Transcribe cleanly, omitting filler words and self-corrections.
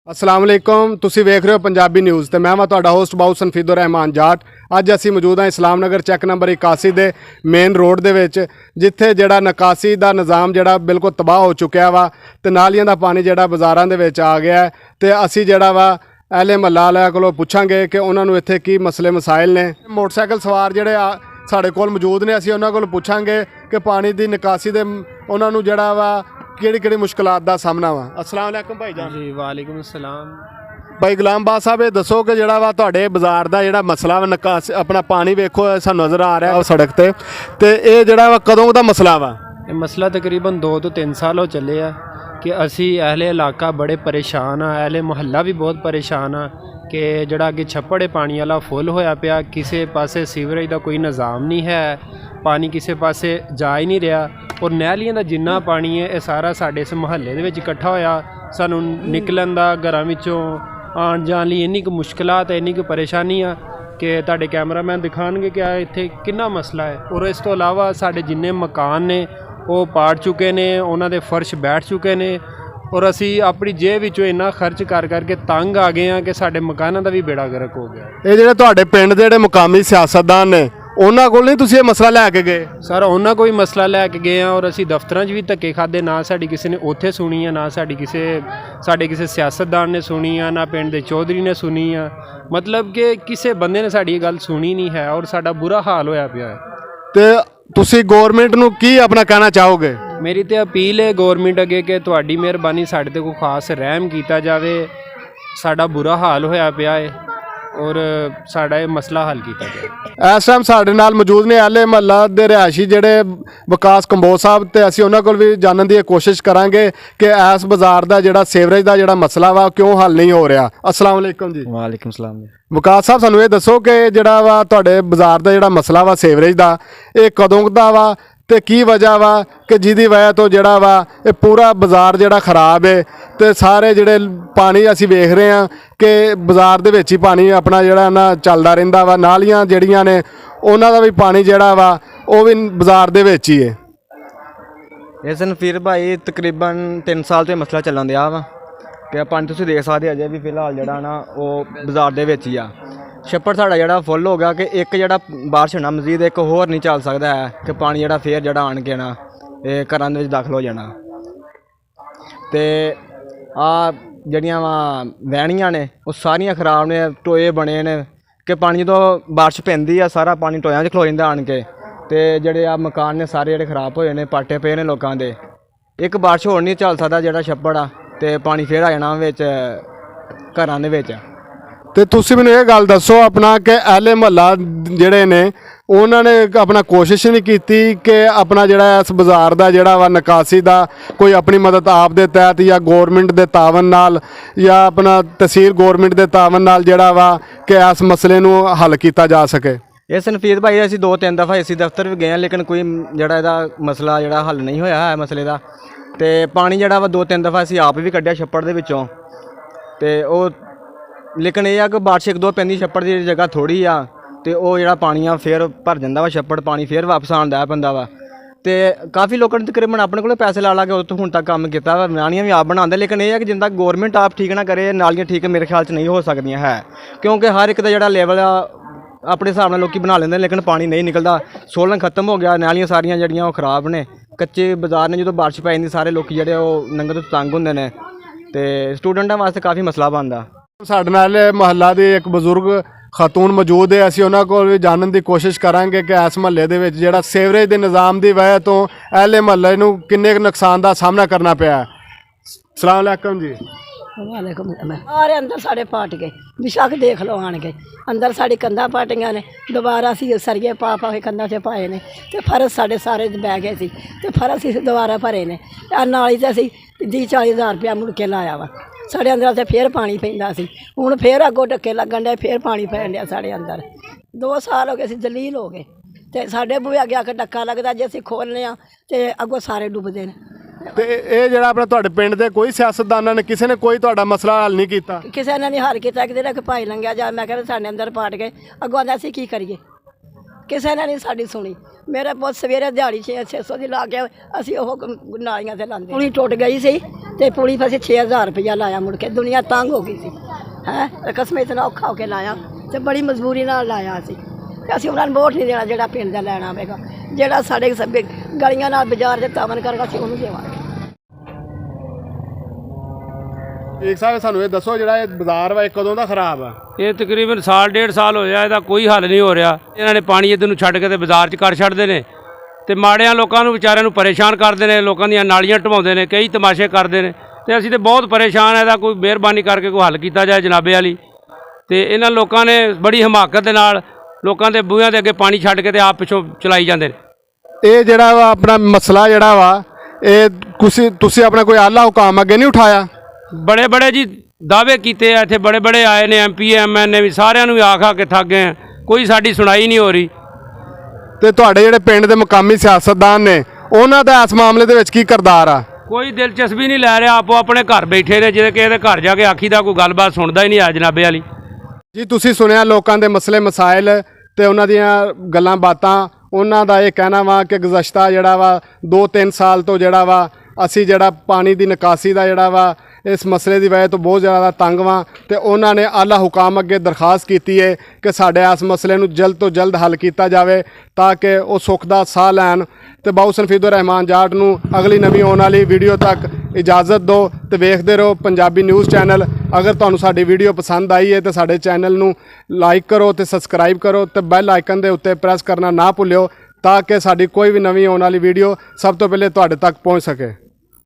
अस्सलाम वालेकुम तुसी वेख रहे हो पंजाबी न्यूज़ तो मैं वा तुहाडा होस्ट बाऊ सनफीदुर रहमान जाट। अज असी मौजूद हाँ इस्लाम नगर चैक नंबर 81 के मेन रोड दे विच जिथे जिहड़ा निकासी का निज़ाम जिहड़ा बिल्कुल तबाह हो चुका वा तो नालियां दा पानी जिहड़ा बाज़ारां दे विच आ गया है। तो असी जिहड़ा वा अहले महल्ला वालियां कोलों पुछांगे कि उन्हां नूं इत्थे की मसले मसाइल ने। मोटरसाइकिल सवार जिहड़े साडे कोल मौजूद ने असी उन्हां कोलों पुछांगे कि पानी की निकासी दे उन्हां नूं जिहड़ा वा किहड़ी मुश्किलात का सामना वा। अस्सलाम वालेकुम भाई जान जी वालेकुम अस्सलाम। भाई गुलाम बाद साहब ये दसो कि जिहड़ा वा तुहाडे बाजार का जिहड़ा मसला वा निकासी अपना पानी वेखो सानूं नज़र आ रहा है सड़क ते ये जिहड़ा वा कदों दा मसला वा? ये मसला तकरीबन 2 ਤੋਂ 3 साल हो चले आ कि असी अहले इलाका बड़े परेशान हाँ, अहले मुहल्ला भी बहुत परेशान हाँ कि जिहड़ा अगे छप्पड़ पानी वाला फुल होया पिया, किसी पासे सीवरेज का कोई निज़ाम नहीं है, पानी किसी पासे जा ही नहीं रहा और नहलियां दा जिन्ना पानी है ये सारा साडे इस मुहल्ले दे विच इकट्ठा होया। सानूं निकलन दा घरां विचों आण जाण लई इन्नी क मुश्किलात है, इन्नी क परेशानी आ कि तुहाडे कैमरामैन दिखाणगे कि इत्थे किन्ना मसला है। और इस तो इलावा साडे जिन्ने मकान ने वो पाड़ चुके ने, उन्हां दे फर्श बैठ चुके ने और असी अपनी जेब विचों इन्ना खर्च कर करके तंग आ गए हैं कि साडे मकानां दा भी बेड़ा गर्क हो गया। ये जिहड़े तुहाडे पिंड दे जिहड़े मुकामी सियासतदान ने उन्हां कोल नहीं तुसीं ये मसला लैके गए? सर उन्हां कोई मसला लैके गए हैं और असी दफ्तरां 'च भी धक्के खादे, ना साडी किसी ने उत्थे सुनी है, ना साडी साडे किसी सियासतदान ने सुनी है, ना पिंड दे चौधरी ने सुनी है। मतलब कि किसी बंदे ने साडी गल सुनी नहीं है और साडा बुरा हाल होया पिया है। ते तुसीं गौरमेंट नूं की अपना कहना चाहोगे? मेरी तो अपील है गौरमेंट अगे कि तुहाडी मेहरबानी साडे ते कोई खास रहम कीता जावे, साडा बुरा हाल होया पिया है और साडा ये मसला हल किया जाए। इस टाइम साडे नाल मौजूद ने अहले महल्ला दे रिहायशी जिहड़े विकास कंबोज साहब ते असीं उन्हां कोल भी जानन दी कोशिश करांगे कि इस बाजार दा जिहड़ा सीवरेज दा जिहड़ा मसला वा क्यों हल नहीं हो रहा। अस्सलाम वालेकुम जी। वालेकुम सलाम जी। विकास साहब सानूं ये दसो कि जिहड़ा वा तुहाडे बाजार दा जिहड़ा मसला वा सीवरेज दा ये कदों दा वा ते की वजह वा कि जिहदी वजह तो जिहड़ा वा ये पूरा बाजार जिहड़ा खराब है ते सारे जिहड़े पानी असीं वेख रहे हैं कि बाजार दे विच ही पानी अपना जिहड़ा ना चलदा रहिंदा वा, नालियां जिहड़ियां ने उन्हां दा भी पानी जिहड़ा वा वो भी बाजार दे विच ही है। इस दिन फिर भाई तकरीबन 3 साल तो मसला चलन दिया वा कि पानी तुसीं देख सकदे अजे भी फिलहाल जिहड़ा ना वो बाजार दे विच ही आ। छप्पड़ साढ़ा जिहड़ा फुल हो गया कि एक जिहड़ा बारिश होना मजीद एक होर नहीं चल सकता है कि पानी जिहड़ा फिर जिहड़ा आण के ना ये घरां दे विच दाखल हो जाना। ते आ जिहड़ियां वैणियां ने वो सारियां खराब ने, टोए बने ने कि पानी जो बारिश पैंदी आ सारा पानी टोयां च खलो जांदा आण के ते जिहड़े आ मकान ने सारे जिहड़े खराब होए ने, पाटे पे ने लोकां दे। एक बारिश होर नहीं चल सकदा जिहड़ा छप्पड़ आ ते पानी फिर आ जाना विच घरां दे विच। तो तुसीं मैनूं ये गल दसो अपना कि अहले महल्ला जिहड़े ने उन्होंने अपना कोशिश नहीं की कि अपना जिहड़ा इस बाजार का जिहड़ा वा निकासी का कोई अपनी मदद आप दे तहत या गौरमेंट के तावन नाल या अपना तहसील गौरमेंट के तावन नाल जिहड़ा वा कि इस मसले नूं हल किया जा सके? इस नफीद भाई असीं 2-3 दफ़ा इसी दफ्तर भी गए हैं लेकिन कोई जिहड़ा इहदा मसला जिहड़ा हल नहीं होया है मसले का। तो पानी जिहड़ा वा 2-3 दफ़ा असीं आप भी कड्ढिया छप्पड़ दे विचों ते ओह लेकिन यह है कि बारिश 1-2 पैंदी छप्पड़ की जगह थोड़ी आ तो वह जो पानी आ फिर भर जाता वा छप्पड़, पानी फिर वापस आंदा पैंदा वा। तो काफ़ी लोगों ने तकरीबन अपने को पैसे ला के उतों हुण तक काम किया वा, नालियां भी आप बनाते लेकिन यह है कि जिंदा गौरमेंट आप ठीक ना करे नालियां ठीक मेरे ख्याल नहीं हो सकदियां है क्योंकि हर एक का जिहड़ा लेवल आ अपने हिसाब नाल लोग बना लेंदे लेकिन पानी नहीं निकलता। सोलन खत्म हो गया, नालियां सारियां जिहड़ियां खराब ने, कच्चे बाजार ने, जो बारिश पै जांदी सारे लोग जिहड़े नंगे तो तंग होंदे ने ते स्टूडेंटां वास्ते काफ़ी मसला बनदा। साडे नाल महल्ला दी एक बजुर्ग खातून मौजूद है, असीं उन्हां कोल भी जानन दी कोशिश करांगे कि इस महल्ले दे विच जिहड़ा सीवरेज दे निज़ाम दी वजह तो अहले महल्ले नूं किन्ने नुकसान दा सामना करना पिया। अस्सलाम वालेकुम जी। वालेकुम सारे अंदर साढ़े पाट गए, बेशक देख लो आन के अंदर साड़ी कंधा पाटियां ने, दोबारा असीं सरिये पा के कंधा से पाए ने ते फर्श साढ़े सारे बह गए सी ते फर्श असीं दोबारा भरे ने। नाली ते असीं 30-40 हज़ार रुपया मुड़ के लाया वा। साढ़े अंदर से फिर पानी पैंदा सी, हुण फिर अगों ढक्के लगन डे फिर पानी पैण डिया साढ़े अंदर। 2 साल हो गए असीं जलील हो गए ते साढ़े बूहे अगे आके डक्का लगदा जे असीं खोलने आ ते अगों सारे डुबदे ने। ते ये जिहड़ा अपना तुहाडे पिंड दे कोई सियासतदानां ने किसी ने कोई तुहाडा मसला हल नहीं कीता? किसी ने नहीं हल किया। एक दिन भाई लंघिया जा मैं कहता साढ़े अंदर पाट गए, अगों आंदा असीं की करिए, किसी ने नहीं साड़ी सुनी। मेरा पुत सवेरे दिहाड़ी 600 की ला के असीं ओह नालियां ते लांदे, हुणी टुट गई सी ਤੇ ਪੁਲੀ ਫਸੇ 6000 ਰੁਪਇਆ ਲਾਇਆ ਮੁੜ ਕੇ ਦੁਨੀਆ ਤੰਗ ਹੋ ਗਈ ਸੀ ਹੈ ਰਕਸਮੇ ਇਤਨਾ ਔਖਾ ਹੋ ਕੇ ਲਾਇਆ ਤੇ ਬੜੀ ਮਜਬੂਰੀ ਨਾਲ ਲਾਇਆ ਸੀ ਤੇ ਅਸੀਂ ਉਹਨਾਂ ਨੂੰ ਵੋਟ ਨਹੀਂ ਦੇਣਾ ਜਿਹੜਾ ਪਿੰਡ ਦਾ ਲੈਣਾ ਆਵੇਗਾ ਜਿਹੜਾ ਸਾਡੇ ਸਭ ਗਲੀਆਂ ਨਾਲ ਬਾਜ਼ਾਰ ਦੇ ਤਾਵਨ ਕਰੇਗਾ ਅਸੀਂ ਉਹਨੂੰ ਦੇਵਾਂਗੇ। ਇੱਕ ਸਾਹਿਬ ਸਾਨੂੰ ਇਹ ਦੱਸੋ ਜਿਹੜਾ ਇਹ ਬਾਜ਼ਾਰ ਵਾ ਇਹ ਕਦੋਂ ਦਾ ਖਰਾਬ ਆ? ਇਹ ਤਕਰੀਬਨ ਸਾਲ ਡੇਢ ਸਾਲ ਹੋਇਆ ਇਹਦਾ ਕੋਈ ਹੱਲ ਨਹੀਂ ਹੋ ਰਿਹਾ। ਇਹਨਾਂ ਨੇ ਪਾਣੀ ਇੱਧਰ ਨੂੰ ਛੱਡ ਕੇ ਤੇ ਬਾਜ਼ਾਰ 'ਚ ਕਰ ਛੱਡਦੇ ਨੇ ਤੇ ਮਾੜਿਆਂ ਲੋਕਾਂ ਨੂੰ ਵਿਚਾਰਿਆਂ ਨੂੰ ਪਰੇਸ਼ਾਨ ਕਰਦੇ ਨੇ, ਲੋਕਾਂ ਦੀਆਂ ਨਾਲੀਆਂ ਢਵਾਉਂਦੇ ਨੇ, ਕਈ ਤਮਾਸ਼ੇ ਕਰਦੇ ਨੇ ਤੇ ਅਸੀਂ ਤੇ ਬਹੁਤ ਪਰੇਸ਼ਾਨ। ਇਹਦਾ ਕੋਈ ਮਿਹਰਬਾਨੀ ਕਰਕੇ ਕੋਈ ਹੱਲ ਕੀਤਾ ਜਾਏ ਜਨਾਬੇ ਵਾਲੀ। ਤੇ ਇਹਨਾਂ ਲੋਕਾਂ ਨੇ ਬੜੀ ਹਮਾਕਤ ਦੇ ਨਾਲ ਲੋਕਾਂ ਦੇ ਬੂਹਿਆਂ ਦੇ ਅੱਗੇ ਪਾਣੀ ਛੱਡ ਕੇ ਤੇ ਆਪ ਪਿੱਛੋਂ ਚਲਾਈ ਜਾਂਦੇ ਨੇ। ਇਹ ਜਿਹੜਾ ਵਾ ਆਪਣਾ ਮਸਲਾ ਜਿਹੜਾ ਵਾ ਇਹ ਤੁਸੀਂ ਆਪਣਾ ਕੋਈ ਆਲਾ ਹੁਕਾਮ ਅੱਗੇ ਨਹੀਂ ਉਠਾਇਆ? ਬੜੇ ਬੜੇ ਜੀ ਦਾਅਵੇ ਕੀਤੇ ਆ, ਇੱਥੇ ਬੜੇ ਬੜੇ ਆਏ ਨੇ MP MN ਵੀ, ਸਾਰਿਆਂ ਨੂੰ ਵੀ ਆਖ ਕੇ ਥੱਕ ਗਏ ਆ, ਕੋਈ ਸਾਡੀ ਸੁਣਾਈ ਨਹੀਂ ਹੋ ਰਹੀ। ਤੇ ਤੁਹਾਡੇ ਜਿਹੜੇ ਪਿੰਡ ਦੇ ਮੁਕਾਮੀ ਸਿਆਸਤਦਾਨ ਨੇ ਉਹਨਾਂ ਦਾ ਇਸ ਮਾਮਲੇ ਦੇ ਵਿੱਚ ਕੀ ਕਿਰਦਾਰ ਆ? ਕੋਈ ਦਿਲਚਸਪੀ ਨਹੀਂ ਲੈ ਰਿਹਾ, ਆਪੋ ਆਪਣੇ ਘਰ ਬੈਠੇ ਨੇ, ਜਿਹਦੇ ਕਿਸੇ ਦੇ ਘਰ ਜਾ ਕੇ ਆਖੀ ਦਾ ਕੋਈ ਗੱਲਬਾਤ ਸੁਣਦਾ ਹੀ ਨਹੀਂ ਆ ਜਨਾਬੇ ਵਾਲੀ। ਜੀ ਤੁਸੀਂ ਸੁਣਿਆ ਲੋਕਾਂ ਦੇ ਮਸਲੇ ਮਸਾਇਲ ਤੇ ਉਹਨਾਂ ਦੀਆਂ ਗੱਲਾਂ ਬਾਤਾਂ। ਉਹਨਾਂ ਦਾ ਇਹ ਕਹਿਣਾ ਵਾ ਕਿ ਗੁਜ਼ਸ਼ਤਾ ਜਿਹੜਾ ਵਾ 2-3 ਸਾਲ ਤੋਂ ਜਿਹੜਾ ਵਾ ਅਸੀਂ ਜਿਹੜਾ ਪਾਣੀ ਦੀ ਨਿਕਾਸੀ ਦਾ ਜਿਹੜਾ ਵਾ ਇਸ ਮਸਲੇ ਦੀ ਵਜ੍ਹਾ ਤੋਂ ਬਹੁਤ ਜ਼ਿਆਦਾ ਤੰਗ ਵਾਂ ਤੇ ਉਹਨਾਂ ਨੇ ਆਲਾ ਹੁਕਾਮ ਅੱਗੇ ਦਰਖਾਸਤ ਕੀਤੀ ਹੈ ਕਿ ਸਾਡੇ ਇਸ ਮਸਲੇ ਨੂੰ ਜਲਦ ਤੋਂ ਜਲਦ ਹੱਲ ਕੀਤਾ ਜਾਵੇ ਤਾਂ ਕਿ ਉਹ ਸੁੱਖ ਦਾ ਸਾਹ ਲੈਣ। ਤੇ ਬਾਊ ਸਨਫੀਦੁਰ ਰਹਿਮਾਨ ਜਾਟ ਨੂੰ ਅਗਲੀ ਨਵੀਂ ਆਉਣ ਵਾਲੀ ਵੀਡੀਓ ਤੱਕ ਇਜਾਜ਼ਤ ਦਿਓ ਤੇ ਵੇਖਦੇ ਰਹੋ ਪੰਜਾਬੀ ਨਿਊਜ਼ ਚੈਨਲ। ਅਗਰ ਤੁਹਾਨੂੰ ਸਾਡੀ ਵੀਡੀਓ ਪਸੰਦ ਆਈ ਹੈ ਤਾਂ ਸਾਡੇ ਚੈਨਲ ਨੂੰ ਲਾਈਕ ਕਰੋ ਤੇ ਸਬਸਕ੍ਰਾਈਬ ਕਰੋ ਤੇ ਬੈਲ ਆਈਕਨ ਦੇ ਉੱਤੇ ਪ੍ਰੈਸ ਕਰਨਾ ਨਾ ਭੁੱਲਿਓ ਤਾਂ ਕਿ ਸਾਡੀ ਕੋਈ ਵੀ ਨਵੀਂ ਆਉਣ ਵਾਲੀ ਵੀਡੀਓ ਸਭ ਤੋਂ ਪਹਿਲੇ ਤੁਹਾਡੇ ਤੱਕ ਪਹੁੰਚ ਸਕੇ।